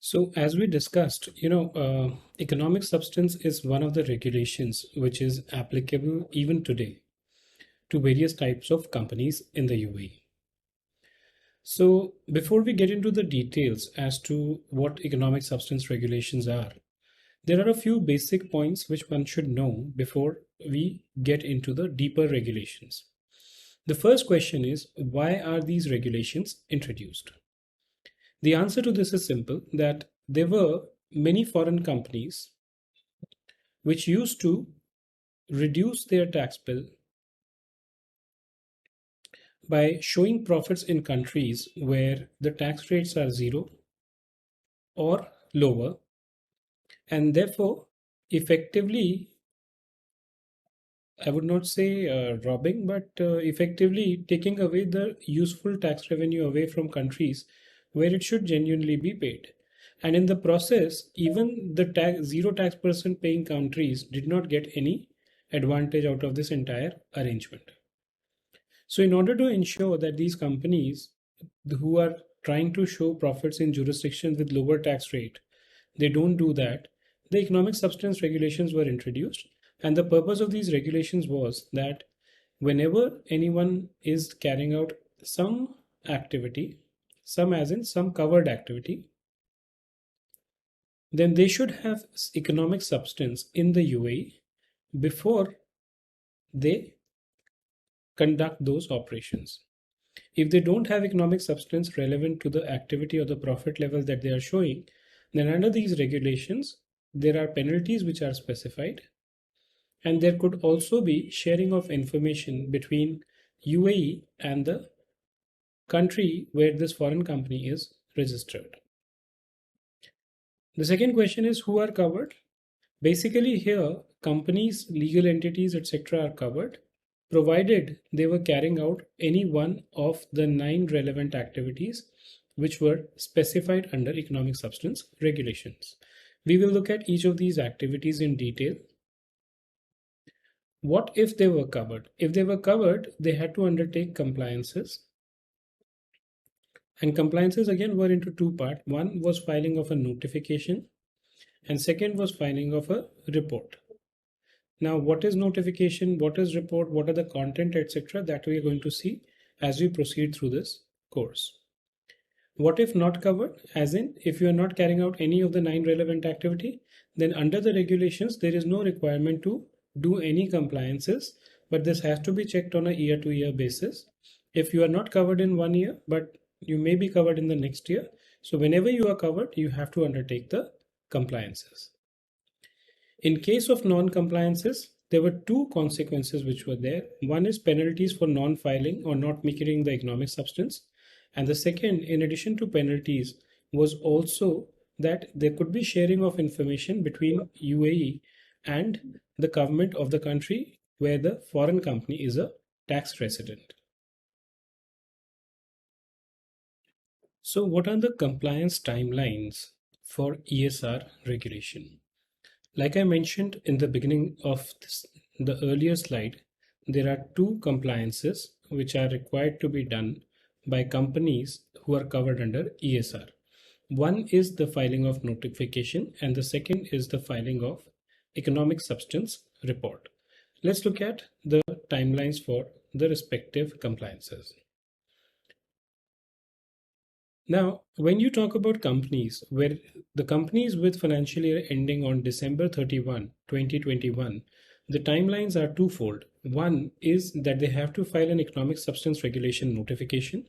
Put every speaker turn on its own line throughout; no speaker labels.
So as we discussed, economic substance is one of the regulations which is applicable even today to various types of companies in the UAE. So before we get into the details as to what economic substance regulations are, there are a few basic points which one should know before we get into the deeper regulations. The first question is, why are these regulations introduced? The answer to this is simple, that there were many foreign companies which used to reduce their tax bill by showing profits in countries where the tax rates are zero or lower, and therefore effectively, I would not say robbing, but effectively taking away the useful tax revenue away from countries where it should genuinely be paid. And in the process, even the zero tax percent paying countries did not get any advantage out of this entire arrangement. So in order to ensure that these companies who are trying to show profits in jurisdictions with lower tax rate, they don't do that, the economic substance regulations were introduced. And the purpose of these regulations was that whenever anyone is carrying out some activity, some as in some covered activity, then they should have economic substance in the UAE before they conduct those operations. If they don't have economic substance relevant to the activity or the profit level that they are showing, then under these regulations, there are penalties which are specified. And there could also be sharing of information between UAE and the country where this foreign company is registered. The second question is, who are covered? Basically here, companies, legal entities, etc. are covered, provided they were carrying out any one of the 9 relevant activities which were specified under economic substance regulations. We will look at each of these activities in detail. What if they were covered? If they were covered, they had to undertake compliances. And compliances again were into two parts. One was filing of a notification, and second was filing of a report. Now, what is notification, what is report, what are the content, etc., that we are going to see as we proceed through this course. What if not covered? As in, if you are not carrying out any of the 9 relevant activity, then under the regulations, there is no requirement to do any compliances, but this has to be checked on a year-to-year basis. If you are not covered in 1 year, but you may be covered in the next year, so whenever you are covered, you have to undertake the compliances. In case of non-compliances, there were two consequences which were there. One is penalties for non-filing or not making the economic substance. And the second, in addition to penalties, was also that there could be sharing of information between UAE and the government of the country where the foreign company is a tax resident. So what are the compliance timelines for ESR regulation? Like I mentioned in the beginning of the earlier slide, there are two compliances which are required to be done by companies who are covered under ESR. One is the filing of notification and the second is the filing of economic substance report. Let's look at the timelines for the respective compliances. Now, when you talk about companies, where the companies with financial year ending on December 31, 2021, the timelines are twofold. One is that they have to file an economic substance regulation notification.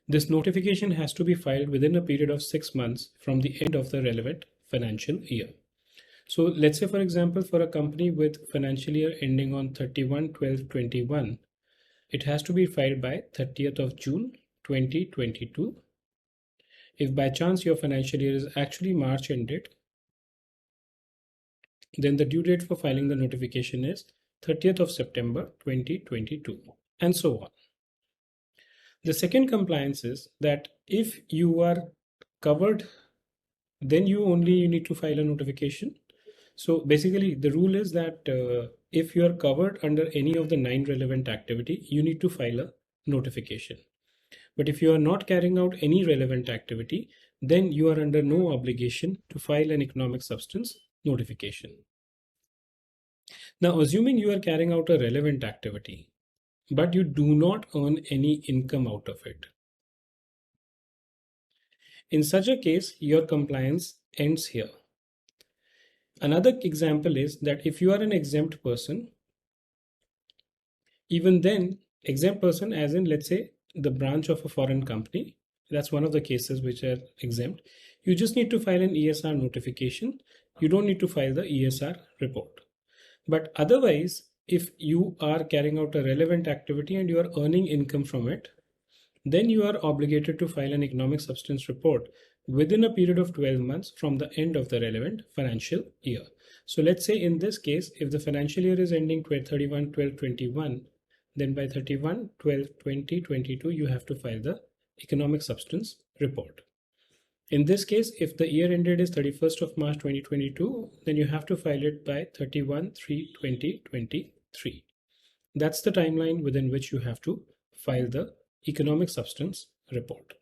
This notification has to be filed within a period of 6 months from the end of the relevant financial year. So let's say, for example, for a company with financial year ending on 31/12/21, it has to be filed by 30th of June 2022. If by chance your financial year is actually March ended, then the due date for filing the notification is 30th of September 2022, and so on. The second compliance is that if you are covered, then you need to file a notification. So basically the rule is that if you are covered under any of the 9 relevant activity, you need to file a notification. But if you are not carrying out any relevant activity, then you are under no obligation to file an economic substance notification. Now, assuming you are carrying out a relevant activity, but you do not earn any income out of it. In such a case, your compliance ends here. Another example is that if you are an exempt person, even then, exempt person as in, let's say, the branch of a foreign company, that's one of the cases which are exempt. You just need to file an ESR notification. You don't need to file the ESR report. But otherwise, if you are carrying out a relevant activity and you are earning income from it, then you are obligated to file an economic substance report within a period of 12 months from the end of the relevant financial year. So let's say in this case, if the financial year is ending 31/12/21, then by 31/12/2022, you have to file the economic substance report. In this case, if the year ended is 31st of March 2022, then you have to file it by 31/3/2023. That's the timeline within which you have to file the economic substance report.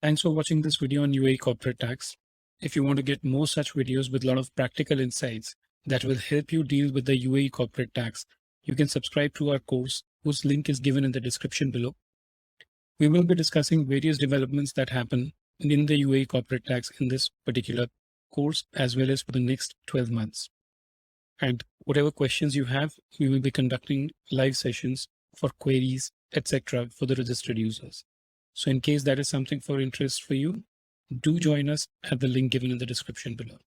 Thanks for watching this video on UAE corporate tax. If you want to get more such videos with a lot of practical insights that will help you deal with the UAE corporate tax, you can subscribe to our course, whose link is given in the description below. We will be discussing various developments that happen in the UAE corporate tax in this particular course, as well as for the next 12 months. And whatever questions you have, we will be conducting live sessions for queries, etc. for the registered users. So in case that is something for interest for you, do join us at the link given in the description below.